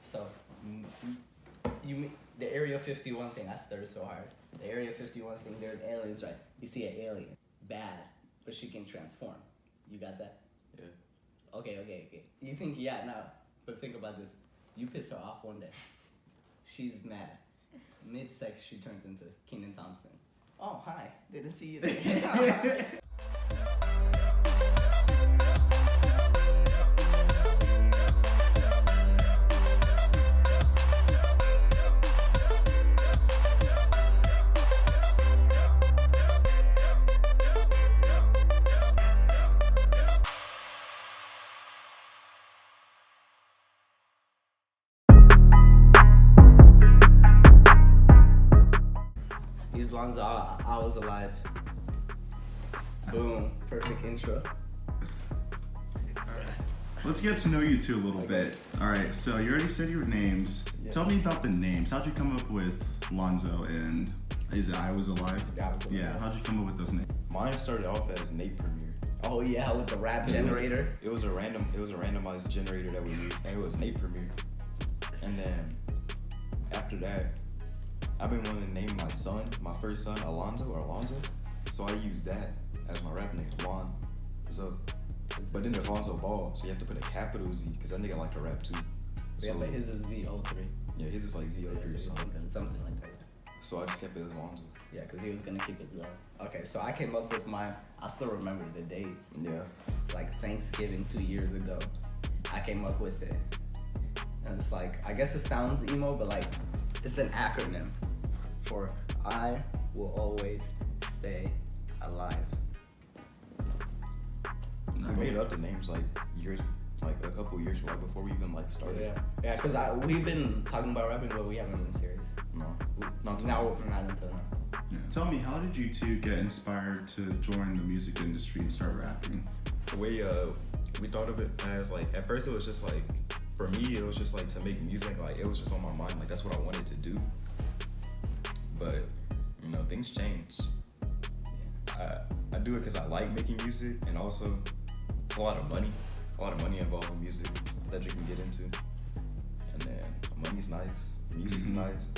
So, the Area 51 thing, I stirred so hard. The Area 51 thing, there's aliens, right? You see an alien, bad, but she can transform. You got that? Yeah. Okay. You think, yeah, no, but think about this. You piss her off one day. She's mad. Mid-sex, she turns into Kenan Thompson. Oh, hi. Didn't see you there. He's Lon.Zo, I was alive. Boom, perfect intro. Let's get to know you two a little bit. All right, so you already said your names. Yes. Tell me about the names. How'd you come up with Lon.Zo and is it Iwasalive? Yeah, I was alive. Yeah, how'd you come up with those names? Mine started off as Nate Premier. Oh yeah, with the rap generator. It was a randomized generator that we used, and it was Nate Premier. And then after that, I've been wanting to name my first son, Alonzo or Alonzo. So I used that as my rap name, Lon.Zo. But then there's Lonzo Ball, so you have to put a capital Z, because that nigga like to rap too. Yeah, but his is Z03. Yeah, his is like Z03 or Something like that. So I just kept it as Lonzo. Yeah, because he was going to keep it Zo. Okay, so I came up with mine. I still remember the dates. Yeah. Like Thanksgiving 2 years ago. I came up with it. And it's like, I guess it sounds emo, but like, it's an acronym for I will always stay alive. We made up the names like a couple years right before we even like started. Yeah, because we've been talking about rapping, but we haven't been serious. No, Not until now. Yeah. Tell me, how did you two get inspired to join the music industry and start rapping? The way we thought of it as like, at first it was just like, for me it was just like to make music, like it was just on my mind, like that's what I wanted to do. But you know, things change. I do it because I like making music, and also it's a lot of money involved in music that you can get into. And then money's nice, music's nice.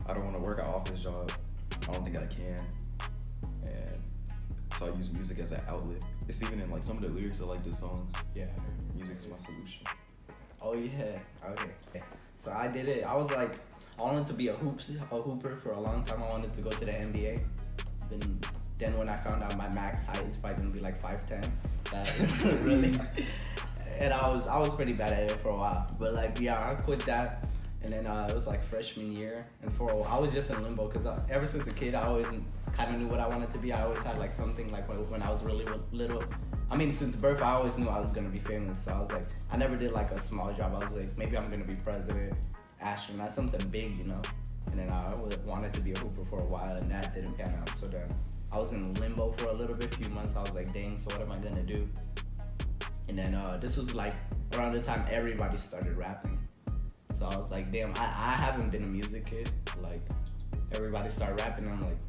I don't want to work an office job. I don't think I can. And so I use music as an outlet. It's even in like some of the lyrics of like the songs. Yeah. Music's my solution. Oh yeah. Okay. So I did it. I was like, I wanted to be a hooper for a long time. I wanted to go to the NBA. Then when I found out my max height is probably gonna be like 5'10", that really, and I was pretty bad at it for a while. But like, yeah, I quit that, and then it was like freshman year, and for a while I was just in limbo, because ever since a kid I always kind of knew what I wanted to be. I always had like something like when I was really little. I mean, since birth I always knew I was gonna be famous. So I was like, I never did like a small job. I was like, maybe I'm gonna be president, astronaut, something big, you know. And then I wanted to be a hooper for a while, and that didn't pan out. So then I was in limbo for a little bit, few months. I was like, dang, so what am I gonna do? And then this was like around the time everybody started rapping. So I was like, damn, I haven't been a music kid. Like, everybody started rapping, and I'm like,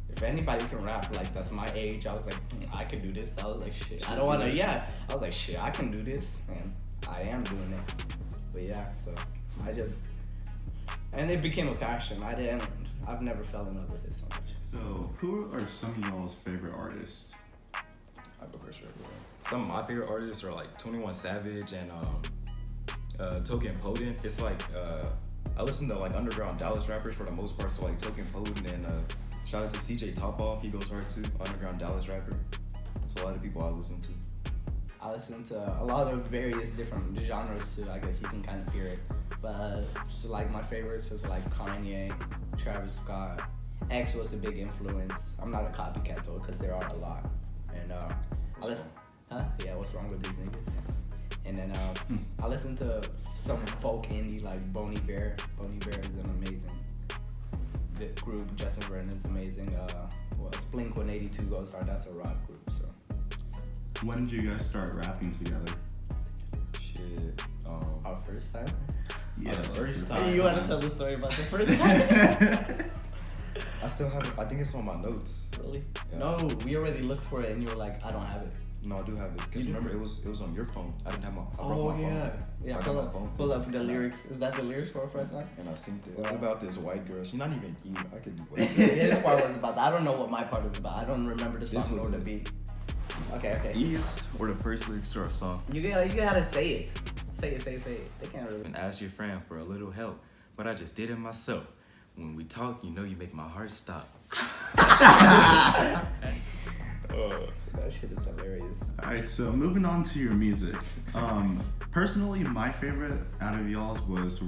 if anybody can rap, like, that's my age. I was like, I can do this. I was like, shit, I don't wanna, yeah. I was like, shit, I can do this, and I am doing it. But yeah, so and it became a passion. I've never fell in love with it so much. So, who are some of y'all's favorite artists? I prefer sure. Some of my favorite artists are like 21 Savage and Token Potent. It's like I listen to like underground Dallas rappers for the most part. So like Token Potent, and shout out to CJ Topoff. He goes hard too. Underground Dallas rapper. So a lot of people I listen to. I listen to a lot of various different genres too. I guess you can kind of hear it. But so like my favorites is like Kanye, Travis Scott. X was a big influence. I'm not a copycat though, because there are a lot. And I listen. Yeah, what's wrong with these niggas? And then I listen to some folk indie like Boney Bear. Boney Bear is an amazing group. Justin Vernon's amazing. Blink 182 goes hard. That's a rock group. So. When did you guys start rapping together? Shit. Our first time? Yeah, first time. You want to tell the story about the first time? I still have it. I think it's on my notes. Really? Yeah. No, we already looked for it, and you were like, I don't have it. No, I do have it. Because You do? remember, it was on your phone. I didn't have my. I brought Oh my yeah. phone. Yeah. I Pull got my up. phone. Pull up the lyrics. Is that the lyrics for First Night? And I synced it. It Wow. was about this white girl. She's not even cute. I could do whatever. His part was about that. I don't know what my part is about. I don't remember the This song was or the it. beat. Okay. These were the first lyrics to our song. You gotta say it. Say it. They can't really. And ask your friend for a little help, but I just did it myself. When we talk, you know you make my heart stop. That shit is hilarious. Alright, so moving on to your music. Personally, my favorite out of y'all's was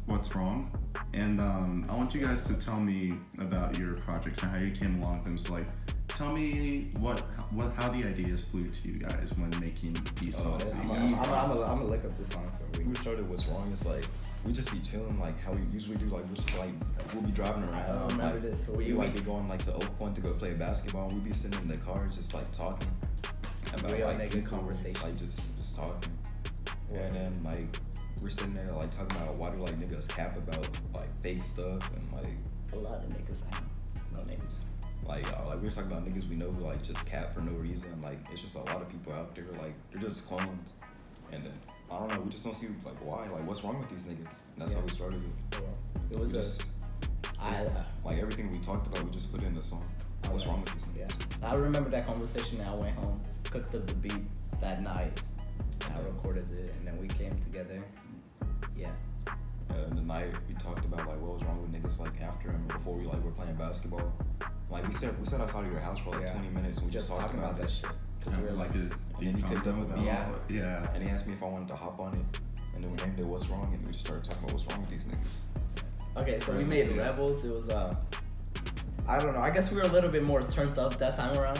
What's Wrong. And I want you guys to tell me about your projects and how you came along with them. So like, tell me how the ideas flew to you guys when making these songs. I'm that you guys gonna look up this song so We started What's Wrong. It's like we just be chilling like how we usually do. Like we'll be driving around. I don't remember like, this. We like be going like to Oak Point to go play basketball. And we be sitting in the car just like talking about We all like making people, conversations. like just talking. And then like we're sitting there like talking about why do like niggas cap about like fake stuff and like a lot of niggas have no names. like we were talking about niggas we know who like just cap for no reason. Like it's just a lot of people out there like they're just clones. And then I don't know, we just don't see like why, like what's wrong with these niggas? And that's how we started it. It was We just- like everything we talked about, we just put in the song. What's wrong with these niggas? Yeah, I remember that conversation. And I went home, cooked up the beat that night, and I recorded it, and then we came together. Yeah. And the night we talked about like what was wrong with niggas like after and before we like were playing basketball. Like we sat outside of your house for like 20 minutes and we just talked talking about that shit. Cause we were like, did and then he cooked up a beat. Yeah. And he asked me if I wanted to hop on it. And then we named it What's Wrong and we just started talking about what's wrong with these niggas. okay, so we made Rebels. It was I don't know. I guess we were a little bit more turned up that time around.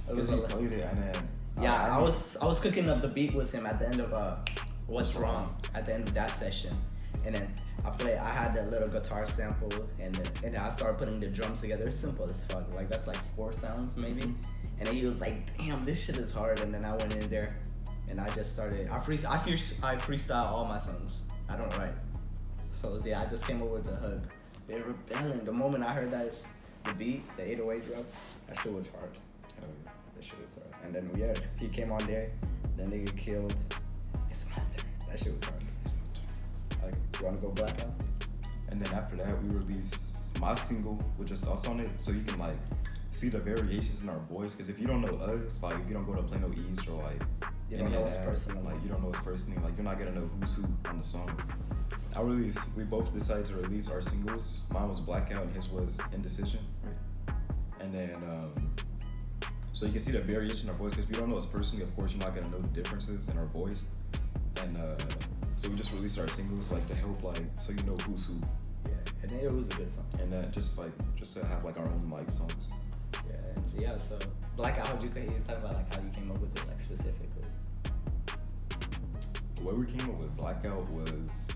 It was Because he played it and then yeah, I was cooking up the beat with him at the end of What's Wrong at the end of that session, and then I had that little guitar sample, and then I started putting the drums together. It's simple as fuck. Like that's like 4 sounds maybe, and then he was like, "Damn, this shit is hard." And then I went in there, and I just started. I freestyle all my songs. I don't write. So yeah, I just came up with the hook. They're rebelling. The moment I heard the beat, the 808 drop, that shit was hard. That shit was hard. And then yeah, he came on there. Then nigga killed. It's my turn. That shit was hard. Okay, you wanna go blackout? And then after that, we released my single with just us on it, so you can like see the variations in our voice. Because if you don't know us, like if you don't go to Plano East or like You don't know us personally. like you don't know us personally, like you're not gonna know who's who on the song. We both decided to release our singles. Mine was Blackout and his was Indecision. And then so you can see the variation in our voice. Because if you don't know us personally, of course you're not gonna know the differences in our voice. And so we just released our singles like to help like so you know who's who. Yeah, and it was a good song. And then just to have like our own like songs. Yeah, so blackout. How'd you talk about like how you came up with it like specifically? The way we came up with Blackout was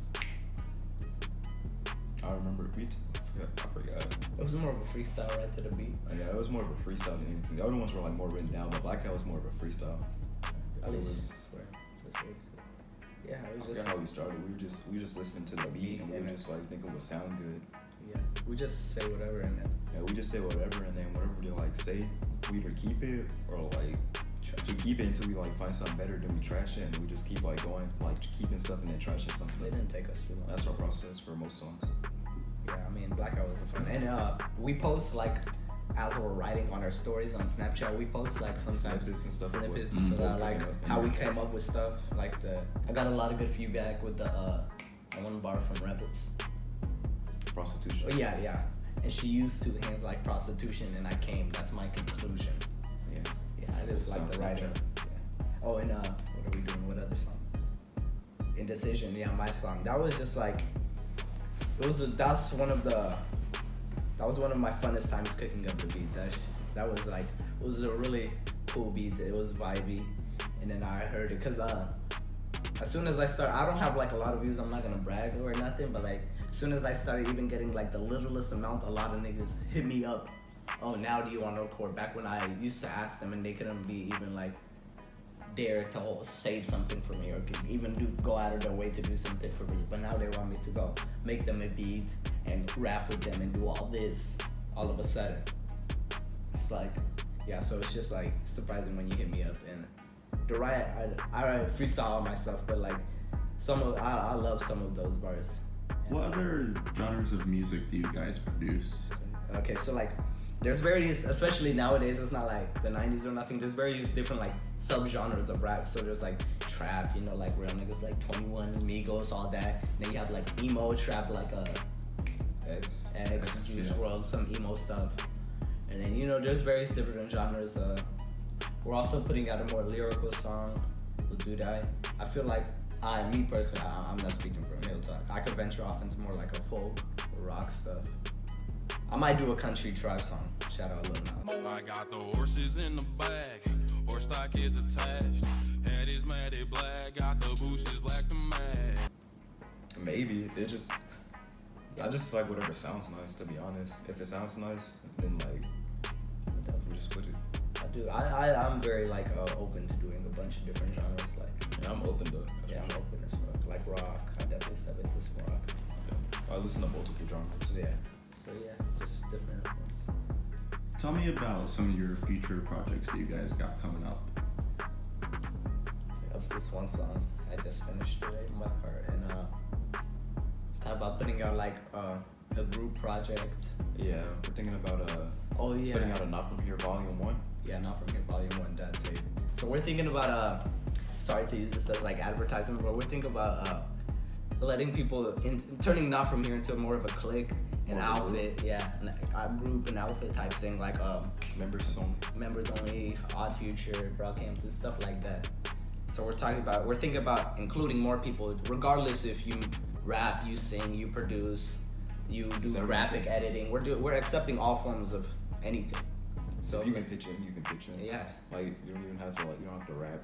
I remember I forgot. It was more of a freestyle right to the beat. Yeah, it was more of a freestyle than anything. The other ones were like more written down, but Blackout was more of a freestyle. At least. It was, Yeah, it was I just. forgot how we started. We were just listening to the beat and we were just like thinking it would sound good. Yeah, we just say whatever and then. Yeah, we just say whatever and then whatever we like say, we either keep it or like we keep it until we like find something better, then we trash it and we just keep like going, like keeping stuff and then trashing something. It didn't take us too long. That's our process for most songs. Yeah, I mean, Blackout was fun. And we post like, as we're writing on our stories on Snapchat, we post like sometimes Snippets and stuff. Snippets, Mm-hmm. like how we came up with stuff. Like I got a lot of good feedback with the one bar from Rebels. Prostitution. Oh, yeah. And she used 2 hands like prostitution, and I came. That's my conclusion. Yeah, I just like the writing. Yeah. Oh, and what are we doing? What other song? Indecision. Yeah, my song. That was just like. That was one of my funnest times cooking up the beat. That was like, it was a really cool beat. It was vibey, and then I heard it because as soon as I started, I don't have like a lot of views. I'm not gonna brag or nothing, but like as soon as I started even getting like the littlest amount, a lot of niggas hit me up. Oh, now do you want to record? Back when I used to ask them and they couldn't be even like dare to save something for me or even go out of their way to do something for me. But now they want me to go make them a beat and rap with them and do all this all of a sudden. It's like, yeah, so it's just like surprising when you hit me up and the right. I freestyle all my stuff, but like I love some of those bars. What other genres of music do you guys produce? Okay, so like there's various, especially nowadays, it's not like the 90s or nothing, there's various different like subgenres of rap. So there's like trap, you know, like real niggas like 21, Migos, all that. Then you have like emo trap, like X, Juice yeah. WRLD, some emo stuff. And then, you know, there's various different genres. We're also putting out a more lyrical song. We'll do that. I feel like me personally, I'm not speaking from Hill Talk. I could venture off into more like a folk or rock stuff. I might do a country trap song. Shout out Lon.Zo. I got the horses in the bag, horse stock is attached. Head is matted black, got the bushes black to match. Maybe I just like whatever sounds nice. To be honest, if it sounds nice, then like we just put it. I do. I'm very like open to doing a bunch of different genres. Like Yeah, I'm open though. yeah, I'm open as fuck. Like rock, I definitely step into some rock. I listen to multiple genres. Yeah. So yeah, just different ones. Tell me about some of your future projects that you guys got coming up. Of this one song, I just finished it in my part, and talk about putting out like a group project. Yeah, we're thinking about Oh yeah. putting out a Not From Here Volume 1. Yeah, Not From Here Volume 1, that tape. So we're thinking about sorry to use this as like advertisement, but we're thinking about letting people turning Not From Here into more of a clique, an More of a outfit, yeah, a group, an outfit type thing, like Members only. Members Only, Odd Future, Broadcams, and stuff like that. So we're thinking about including more people, regardless if you rap, you sing, you produce, you do graphic editing. We're accepting all forms of anything. So If you can pitch in, you can pitch in. Yeah. Like you don't even have to you don't have to rap.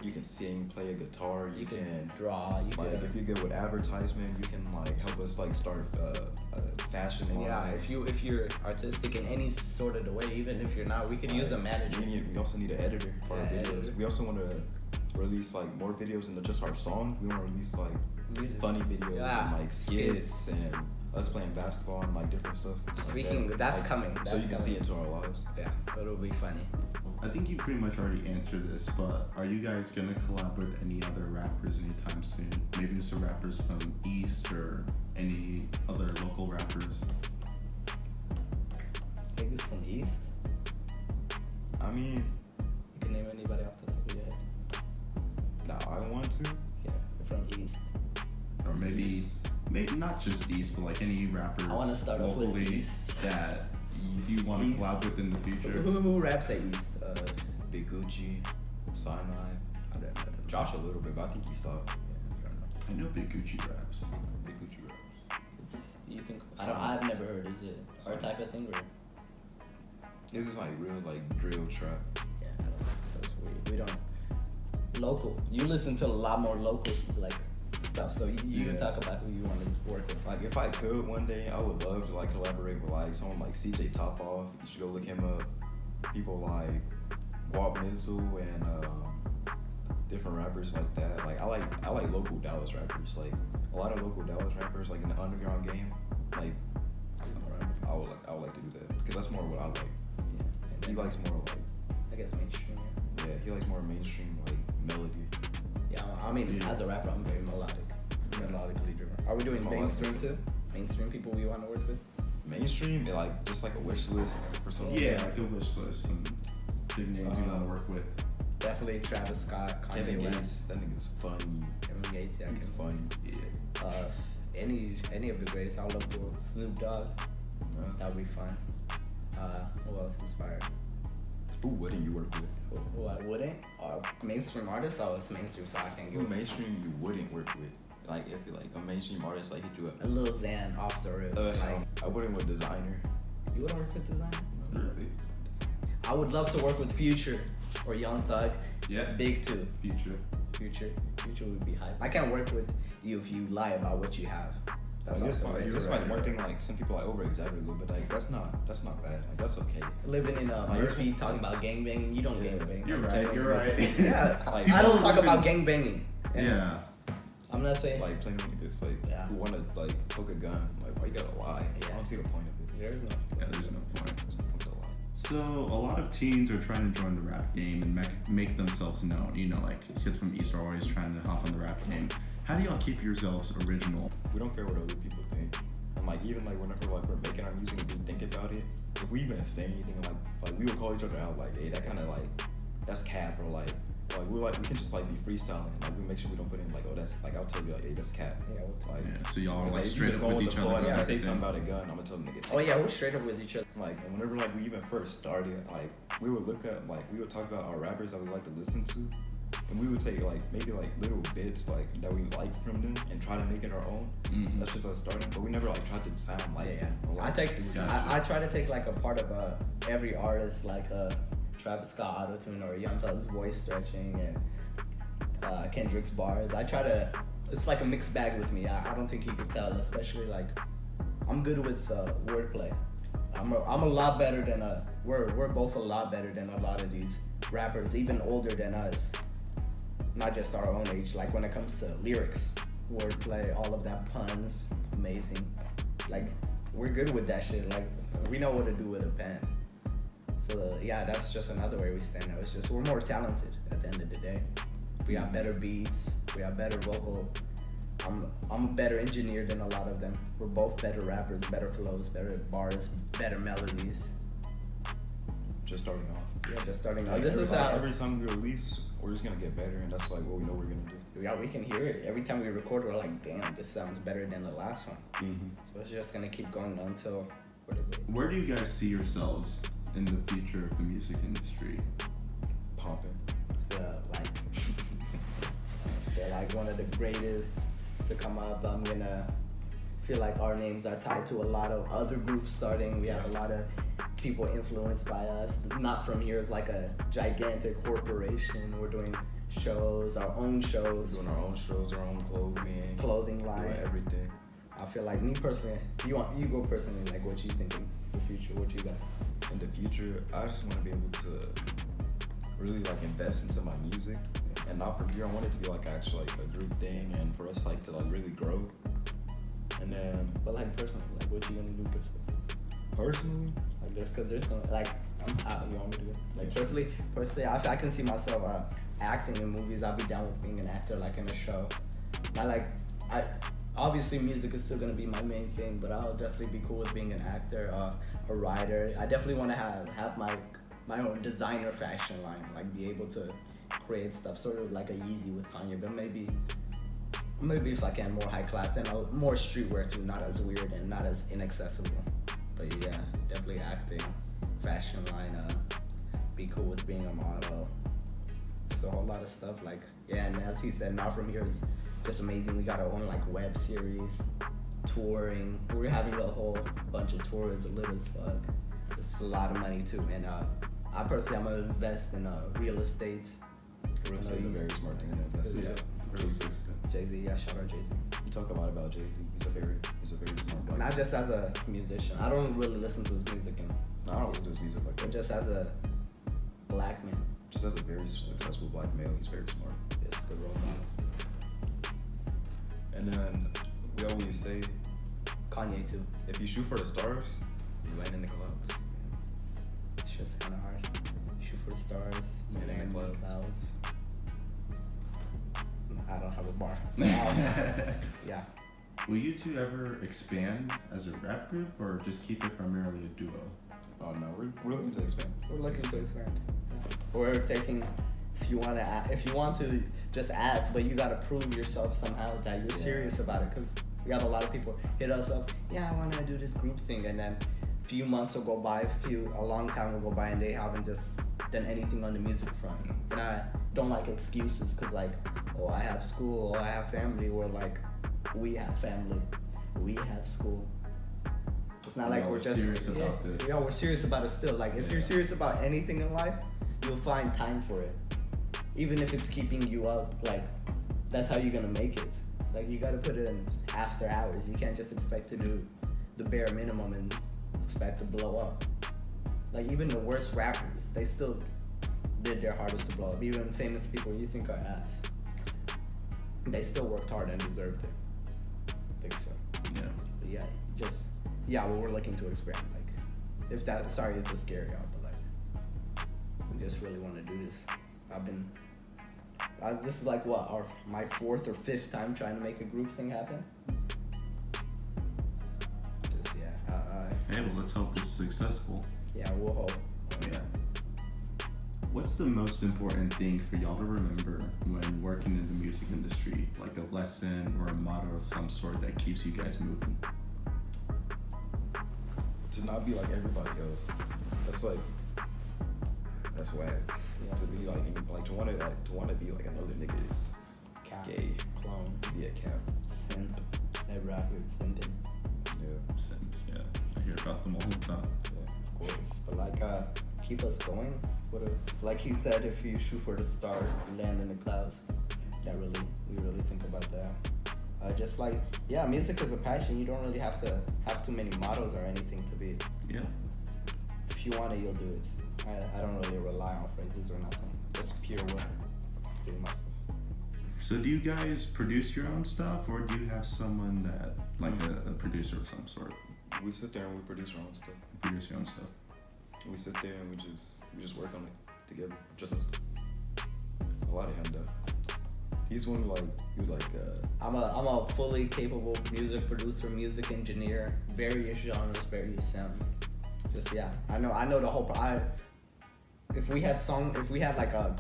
You can sing, play a guitar. You can draw. You like can. if you're good with advertisement, you can like help us like start a fashion line. Yeah, if you're artistic in any sort of the way, even if you're not, we could use a manager. We also need an editor for our Yeah, videos. editor. We also want to release like more videos than just our songs. We want to release like Music. funny videos Yeah, and like skits and us playing basketball and like different stuff. Speaking, like that's like, coming. so That's you can see coming. into our lives. Yeah, it'll be funny. I think you pretty much already answered this, but are you guys gonna collab with any other rappers anytime soon? Maybe some rappers from East or any other local rappers? Niggas from East? I mean, You can name anybody off the top of your head. now I want to. Yeah, from East. Or maybe East. maybe not just East, but like any rappers I wanna start off with locally East. that you want to East. collab with in the future. Who raps at East? Big Gucci, Sinai, I don't know. Josh a little bit, but I think he stopped. Yeah, I don't know. I know Big Gucci raps. Big Gucci raps. You think? I've never heard. Is it our type of thing or? It's just like real like drill trap. Yeah, I don't know. That's weird. We don't local. You listen to a lot more local like stuff, so you can Yeah. talk about who you want to work with. Like if I could one day, I would love to like collaborate with like someone like CJ Topoff. You should go look him up. People like Guap Mizzle and different rappers like that. Like I like local Dallas rappers. Like a lot of local Dallas rappers like in the underground game. Like I would like to do that because that's more what I like. Yeah, and He then, likes more like I guess mainstream. yeah, he likes more mainstream like melody. Yeah, I mean, as a rapper, I'm very melodically driven. Are we doing That's my mainstream license. too? Mainstream people we want to work with? Mainstream, and like just like a wish list for some Yeah, reason. like a wish list and big names you want to work with. Definitely Travis Scott, Kanye Kevin West, Gates, that nigga's funny. Kevin Gates. Yeah, He's Kevin funny. Yeah. Any of the greatest. I would love to work with Snoop Dogg. That would be fun. Who else is fire? Who wouldn't you work with? Who I wouldn't? Mainstream artists? Oh, it's mainstream, so I can't Who go. mainstream you wouldn't work with? Like if you're like a mainstream artist, like hit you up. A Lil Xan off the rip. Like, I wouldn't with designer. you wouldn't work with designer? Really? I would love to work with Future or Young Thug. Yeah. Big too. Future. Future would be hype. I can't work with you if you lie about what you have. That's Like, it's also like, very it's right. like one thing like some people like over exaggerate a little bit. Like that's not bad. Like that's okay. Living in Like, Murphy talking about gangbanging. You don't Yeah. gangbang. You're Okay, right. You're right. Yeah, Like, I don't People talk live about in- gangbanging. Yeah. I'm not saying like playing with this like Yeah. who wanna like poke a gun. Like why you gotta lie? Yeah. I don't see the point of it. there's no. Yeah, there's no point. There's no point to lie. So a lot of teens are trying to join the rap game and make themselves known. You know, like kids from East are always trying to hop on the rap game. How do y'all keep yourselves original? We don't care what other people think. And like even like whenever like we're making our music and we think about it, if we even say anything like we would call each other out like, hey, that kind of like that's cap, or like we can just like be freestyling. Like we make sure we don't put in like, oh that's like I'll tell you like, hey, that's cap. Yeah, Like so y'all are like if you straight just up go with on each the other. floor and about I say everything. something about a gun, I'm gonna tell them to get. Oh yeah, we're straight up with each other. Like, and whenever like we even first started, like we would look at like we would talk about our rappers that we like to listen to, and we would take like maybe like little bits like that we like from them and try to make it our own. Mhm. That's just us starting, but we never like tried to sound like them. Or, like, I try to take like a part of every artist, like Travis Scott autotune or Young Thug's voice stretching and Kendrick's bars. I try to. It's like a mixed bag with me. I don't think you could tell, especially like I'm good with wordplay. I'm a lot better than we're both a lot better than a lot of these rappers, even older than us. Not just our own age. Like when it comes to lyrics, wordplay, all of that, puns, amazing. Like we're good with that shit. Like we know what to do with a pen. So yeah, that's just another way we stand out. It's just we're more talented at the end of the day. We got better beats. We got better vocal. I'm a better engineer than a lot of them. We're both better rappers, better flows, better bars, better melodies. just starting off. Yeah, just starting Like, off. This is how every time we release, we're just gonna get better, and that's like what we know we're gonna do. yeah, we can hear it every time we record. We're like, damn, this sounds better than the last one. Mm-hmm. So it's just gonna keep going until Where do you guys see yourselves in the future of the music industry? Popping. like I feel like one of the greatest to come up. I'm gonna feel like our names are tied to a lot of other groups starting. We have a lot of people influenced by us. Not From Here is like a gigantic corporation. We're doing shows, our own shows. Doing our own shows, our own clothing line. doing everything. I feel like me personally, you go personally, like what you think in the future, what you got? In the future, I just want to be able to really like invest into my music, and not from here. I want it to be like actually like a group thing, and for us like to like really grow. And then, But like personally, like what you gonna do with this? personally, Like there's some like you want me to do it? Like personally, I can see myself acting in movies. I'll be down with being an actor, like in a show. I obviously music is still gonna be my main thing, but I'll definitely be cool with being an actor, a writer. I definitely want to have my own designer fashion line, like be able to create stuff, sort of like a Yeezy with Kanye, but maybe if I can, more high class and more streetwear too, not as weird and not as inaccessible. But yeah, definitely acting, fashion line, be cool with being a model. So a whole lot of stuff like, yeah, and as he said, Not From Here is just amazing. We got our own like web series, touring. We're having a whole bunch of tours, lit as fuck. It's a lot of money too, and I personally, I'm gonna invest in real estate. real estate is a very smart thing to invest in. Yeah. Jay-Z, yeah, shout out Jay-Z. You talk a lot about Jay-Z. He's a very smart guy. Not just as a musician. I don't really listen to his music, No, I don't listen to his music like but that. just as a black man. Just as a very successful black male, he's very smart. It's good role models. And then we always say, Kanye too. if you shoot for the stars, you land in the clouds. It's just kind of hard. Shoot for the stars. Yeah, land in the clouds. clouds. I don't have a bar. Yeah. Will you two ever expand as a rap group or just keep it primarily a duo? Oh no, we're looking to expand. We're looking to expand. We're taking. If you want to just ask, but you gotta prove yourself somehow that you're serious about it. Cause we got a lot of people hit us up. Yeah, I wanna do this group thing, and then a few months will go by, a long time will go by, and they haven't just done anything on the music front. And I don't like excuses, cause like, oh, I have school, oh, I have family. We're like, we have family, we have school. It's not like we're just serious about this. Yeah, we're serious about it still. Like if you're serious about anything in life, you'll find time for it. Even if it's keeping you up, like that's how you're gonna make it. Like you gotta put it in after hours. You can't just expect to do the bare minimum and expect to blow up. Like even the worst rappers, they still did their hardest to blow up. Even famous people you think are ass, they still worked hard and deserved it. I think so. Yeah. But yeah, well, we're looking to expand. Like, if that, sorry, it's a scary out, but like, just really want to do this. This is like my 4th or 5th time trying to make a group thing happen. Just Hey, well, let's hope this is successful. yeah, we'll hope. Yeah. What's the most important thing for y'all to remember when working in the music industry? Like a lesson or a motto of some sort that keeps you guys moving? To not be like everybody else. That's whack. Yeah. To be to want to be like another nigga is Cap, gay. clone, To be a cap. simp. Ever out here simping. Yeah. Sims, yeah. I hear about them all the time. Yeah, of course. But keep us going. Like he said, if you shoot for the star, you land in the clouds. We really think about that. Music is a passion. You don't really have to have too many mottos or anything to be. Yeah. If you want it, you'll do it. I don't really rely on phrases or nothing. Just pure work. Just doing myself. So do you guys produce your own stuff, or do you have someone that, like a producer of some sort? We sit there and we produce our own stuff. Produce your own stuff. We sit there and we just work on it together. Just us. A lot of him though. He's one who I'm a fully capable music producer, music engineer, various genres, various sounds. I know the whole. If we had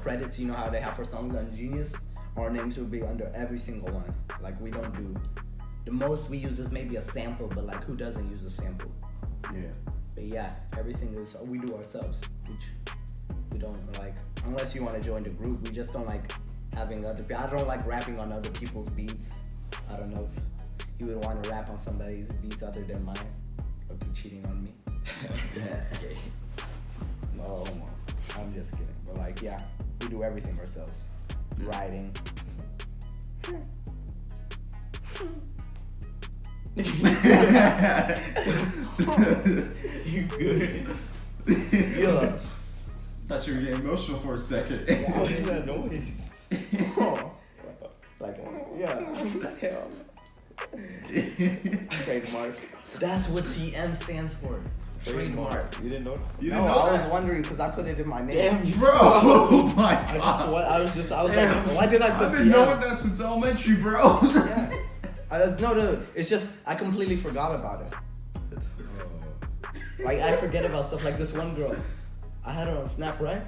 credits, you know how they have for songs on Genius, our names would be under every single one. Like we don't do. The most we use is maybe a sample, but like who doesn't use a sample? Yeah. But yeah, everything is we do ourselves. We don't like unless you want to join the group. We just don't like having other people. I don't like rapping on other people's beats. I don't know if you would want to rap on somebody's beats other than mine. Or be cheating on me. No, I'm just kidding. But we do everything ourselves. Writing. You good? Yeah. Thought you were getting emotional for a second. Yeah, what is that noise? Hell. Trademark. That's what TM stands for. Trademark. You didn't know that? You No, didn't know I was that? wondering because I put it in my name. Damn, you Bro, oh my god. I was like, why did I put I've been TM? knowing that since elementary, bro. Yeah. It's just I completely forgot about it. Like I forget about stuff like this one girl. I had her on Snap, right?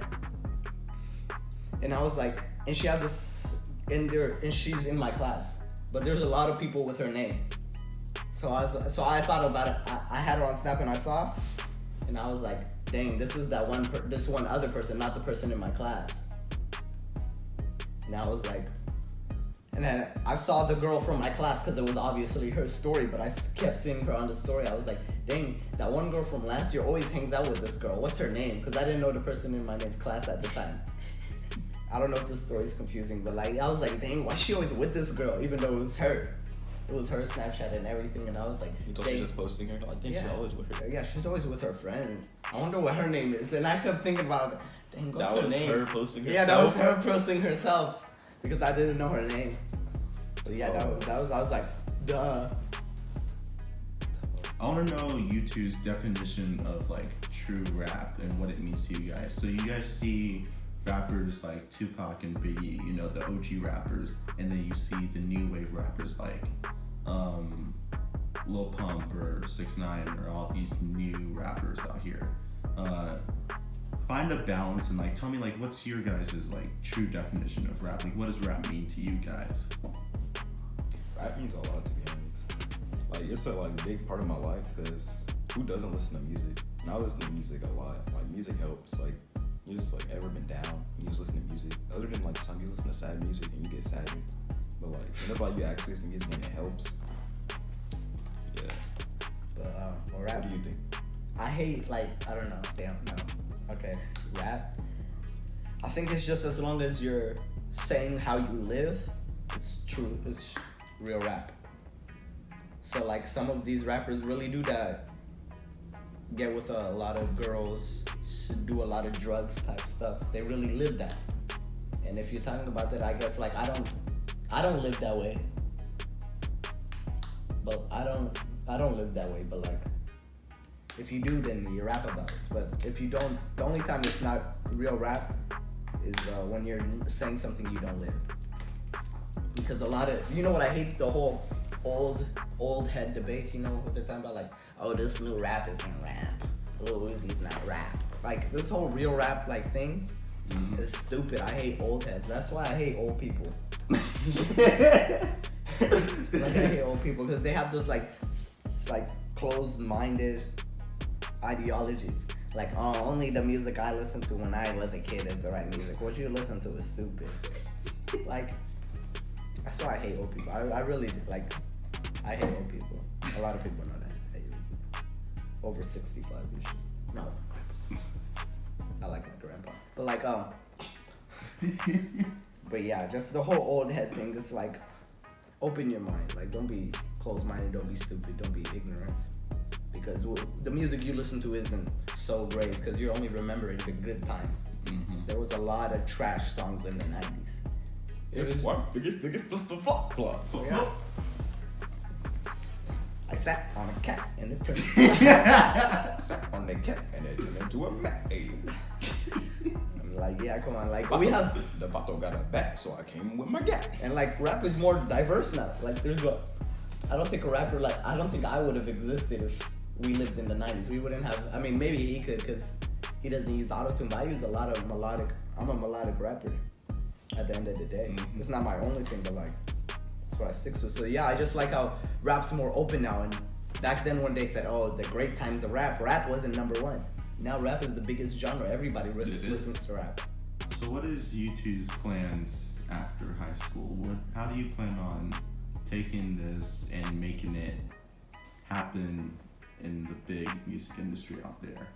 And I was like, and she has this and she's in my class. But there's a lot of people with her name. So I thought about it. I had her on Snap and I saw, and I was like, dang, this is this one other person, not the person in my class. And I was like, and then I saw the girl from my class because it was obviously her story, but I kept seeing her on the story. I was like, dang, that one girl from last year always hangs out with this girl. What's her name? Because I didn't know the person in my name's class at the time. I don't know if this story's confusing, but I was like, dang, why is she always with this girl? Even though it was her. It was her Snapchat and everything, and I was like, You thought she was just posting her? I think she's always with her. Yeah, she's always with her friend. I wonder what her name is. And I kept thinking about it. Dang, what's her name? Her posting herself? Yeah, that was her posting herself. Because I didn't know her name. So yeah, I was like, duh. I want to know you two's definition of like true rap and what it means to you guys. So you guys see rappers like Tupac and Biggie, you know, the OG rappers, and then you see the new wave rappers like Lil Pump or 6ix9ine or all these new rappers out here. Find a balance and like tell me like what's your guys' like true definition of rap? Like what does rap mean to you guys? Rap means a lot, to be honest. Like it's a big part of my life because who doesn't listen to music? And I listen to music a lot. Like music helps. Like you just ever been down, you just listen to music. Other than the time you listen to sad music and you get sadder. But whenever you actually listen to music and it helps. Yeah. But rap. What do you think? I hate I don't know. Damn, no. Okay, rap. I think it's just as long as you're saying how you live, it's true. It's real rap. So some of these rappers really do that. Get with a lot of girls, do a lot of drugs type stuff. They really live that. And if you're talking about that, I guess I don't live that way. But I don't live that way. But If you do, then you rap about it. But if you don't, the only time it's not real rap is when you're saying something you don't live. Because a lot of, you know what I hate, the whole old head debate, you know what they're talking about? Like, oh, this new rap isn't rap. Oh, Uzi's not rap. Like, this whole real rap, like, thing is stupid. I hate old heads. That's why I hate old people. Like, I hate old people because they have those, like closed-minded ideologies. Like, oh, only the music I listened to when I was a kid is the right music. What you listen to is stupid. Like, that's why I hate old people. I really, like, I hate old people. A lot of people know that. I hate old people. Over 65 and shit. No. I like my grandpa. But, like, but yeah, just the whole old head thing is like, open your mind. Like, don't be closed-minded, don't be stupid, don't be ignorant. Because the music you listen to isn't so great because you're only remembering the good times. There was a lot of trash songs in the 90s. Yeah. I sat on a cat and it turned Sat on the cat and it turned into a mat. I'm like, yeah, come on. Like, Vato, we have, the Vato got a back, so I came with my gat. and like, rap is more diverse now. Like, I don't think a rapper, like, I don't think I would have existed if we lived in the 90s. We wouldn't have, I mean, maybe he could because he doesn't use autotune, but I use a lot of melodic, I'm a melodic rapper at the end of the day. It's not my only thing, but like, that's what I stick to. So yeah, I just like how rap's more open now. And back then when they said, oh, the great times of rap wasn't number one. Now rap is the biggest genre. Everybody listens to rap. So what is you two's plans after high school? How do you plan on taking this and making it happen in the big music industry out there?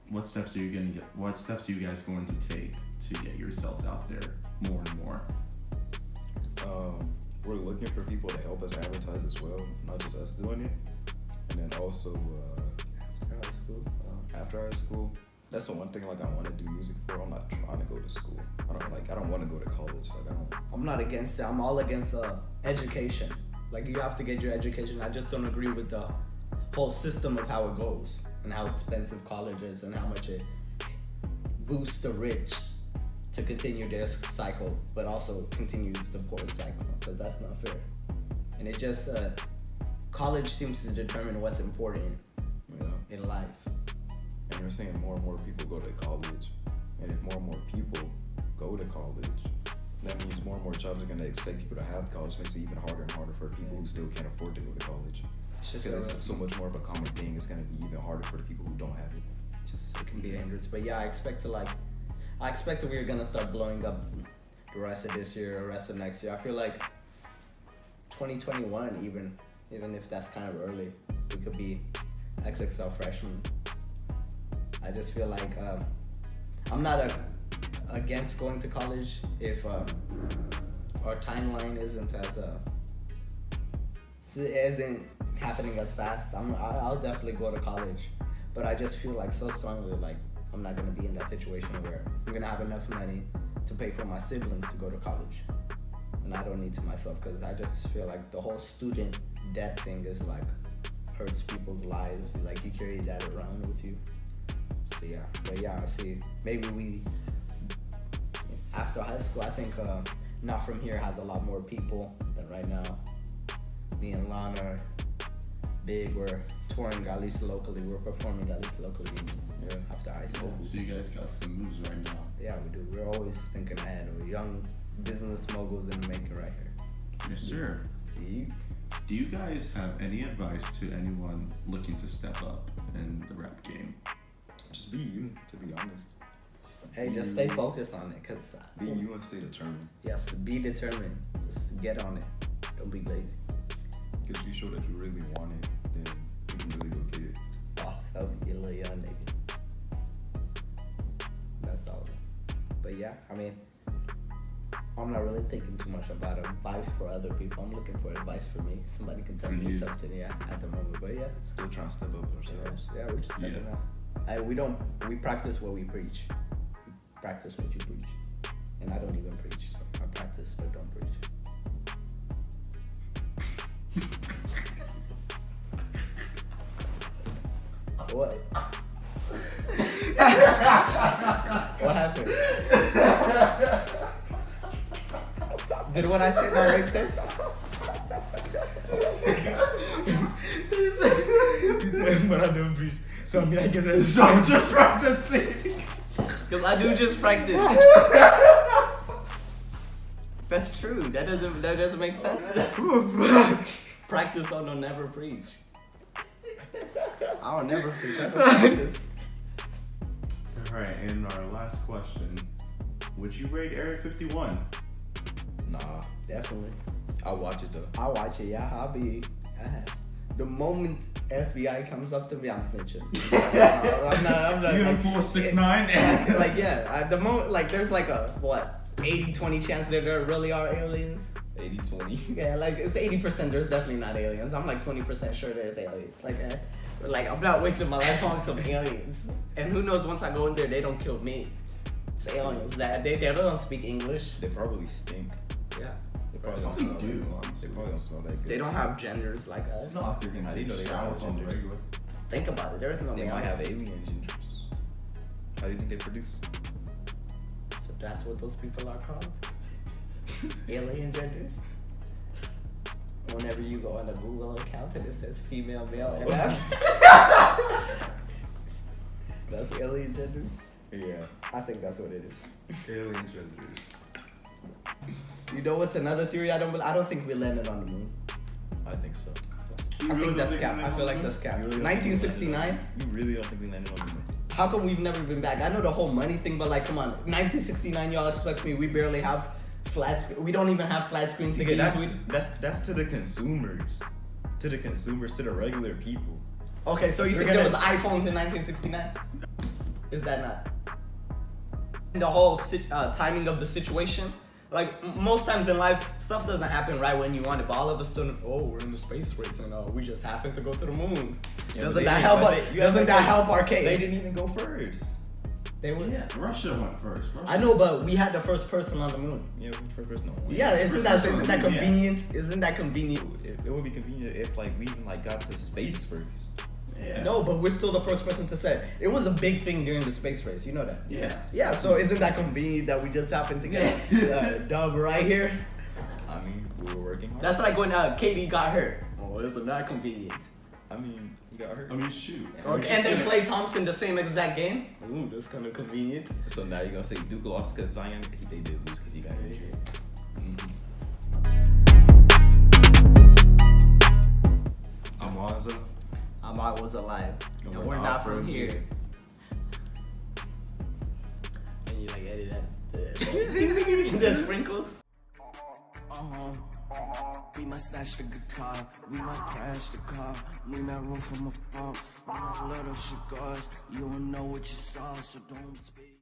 What steps are you guys going to take to get yourselves out there more and more? We're looking for people to help us advertise as well, not just us doing it. And then also after high school, that's the one thing like I want to do music for. I'm not trying to go to school. I don't want to go to college. Like I'm not against it. I'm all against education. Like, you have to get your education. I just don't agree with the whole system of how it goes and how expensive college is and how much it boosts the rich to continue their cycle, but also continues the poor cycle, because that's not fair. And it just, college seems to determine what's important in life. And you're saying more and more people go to college, and if more and more people go to college, that means more and more jobs are going to expect people to have college. Makes it even harder and harder for people who still can't afford to go to college. Because it's so much more of a common thing, it's going to be even harder for the people who don't have it. It can be dangerous. But yeah, I expect that we're going to start blowing up the rest of this year, the rest of next year. I feel like 2021, even if that's kind of early, we could be XXL freshmen. I just feel like I'm not against going to college if our timeline isn't isn't happening as fast. I'll definitely go to college, but I just feel like so strongly like I'm not gonna be in that situation where I'm gonna have enough money to pay for my siblings to go to college, and I don't need to myself, because I just feel like the whole student debt thing is like hurts people's lives. Like, you carry that around with you. So yeah, but yeah, I see. Maybe after high school, I think Not From Here has a lot more people than right now. Me and Lon are big. We're touring at least locally. We're performing at least locally after high school. So you guys got some moves right now. Yeah, we do. We're always thinking ahead. We're young business moguls in the making right here. Yes, sir. Do you guys have any advice to anyone looking to step up in the rap game? Just be you, to be honest. Hey, just stay focused on it, cause be you and stay determined. Yes, be determined. Just get on it. Don't be lazy. Because if you show that you really want it, then you can really go get it. Oh, that'll be a little young nigga. That's all. But yeah, I mean, I'm not really thinking too much about advice for other people. I'm looking for advice for me. Somebody can tell me something, at the moment. But yeah. Still trying to step up ourselves. Yeah, we're just stepping up. We practice what we preach. We practice what you preach. And I don't even preach, so I practice but don't preach. What? What happened? Did what I said not make sense? He said, but I don't preach. So I mean, I guess that's So I'm just practicing. Because I do just practice. That's true. That doesn't make sense. Practice or no never preach. I don't never preach. I just practice. Alright, and our last question. Would you rate Area 51? Nah, Definitely. I'll watch it though. I'll watch it, yeah. I'll be. The moment FBI comes up to me, I'm snitching. I'm not. You gonna Like, pull a 6'9"? like, yeah. At the moment, like, there's like a, what, 80-20 chance that there really are aliens. 80-20. Yeah, like, it's 80% there's definitely not aliens. I'm like 20% sure there's aliens. Like, I'm not wasting my life on some aliens. And who knows, once I go in there, they don't kill me. It's aliens. They don't speak English. They probably stink. Yeah. They probably don't Probably smell do, that good. honestly. They probably don't smell that good. They don't have genders like us. It's not like they're gonna How do you know they shower don't have on the genders? regular. Think about it. There's no They male. might have alien genders. How do you think they produce? So that's what those people are called? Alien genders? Whenever you go on a Google account and it says female, male, and that's alien genders? Yeah. I think that's what it is. Alien genders. You know what's another theory? I don't think we landed on the moon. I think so. I think that's cap. I feel like that's cap. You really don't think we 1969? landed on- You really don't think we landed on the moon? How come we've never been back? I know the whole money thing, but like, come on. 1969, y'all expect me? We barely have flat screen. We don't even have flat screen TVs. Nigga, that's to the consumers. To the consumers, to the regular people. Okay, so you We're think there was gonna- iPhones in 1969? Is that not? The whole timing of the situation. Like, most times in life, stuff doesn't happen right when you want it, but all of a sudden, oh, we're in the space race and we just happen to go to the moon. Yeah, but Doesn't they that didn't- help? but they- you Doesn't have that to- help our case? They didn't even go first. They were. Yeah, Russia went first. I know, but we had the first person on the moon. Yeah, first person on one. Yeah, isn't that Yeah. convenient? Isn't that convenient? It would be convenient if like we even like got to space first. Yeah. No, but we're still the first person to say it was a big thing during the space race. You know that? Yes. Yeah. So isn't that convenient that we just happened to get dub right here? I mean, we were working hard. That's like when Katie got hurt. Oh, isn't that convenient? I mean, he got hurt. I mean, shoot. Okay. And then Klay Thompson the same exact game. Ooh, that's kind of convenient. So now you're gonna say Duke lost because Zion? They did lose because he got injured. I'm Lon.Zo. I'm Iwasalive. And we're not from here. And you like edit that. The sprinkles. We might snatch the guitar, we might crash the car, lean that room from afar, we might let us cigars. You don't know what you saw, so don't speak.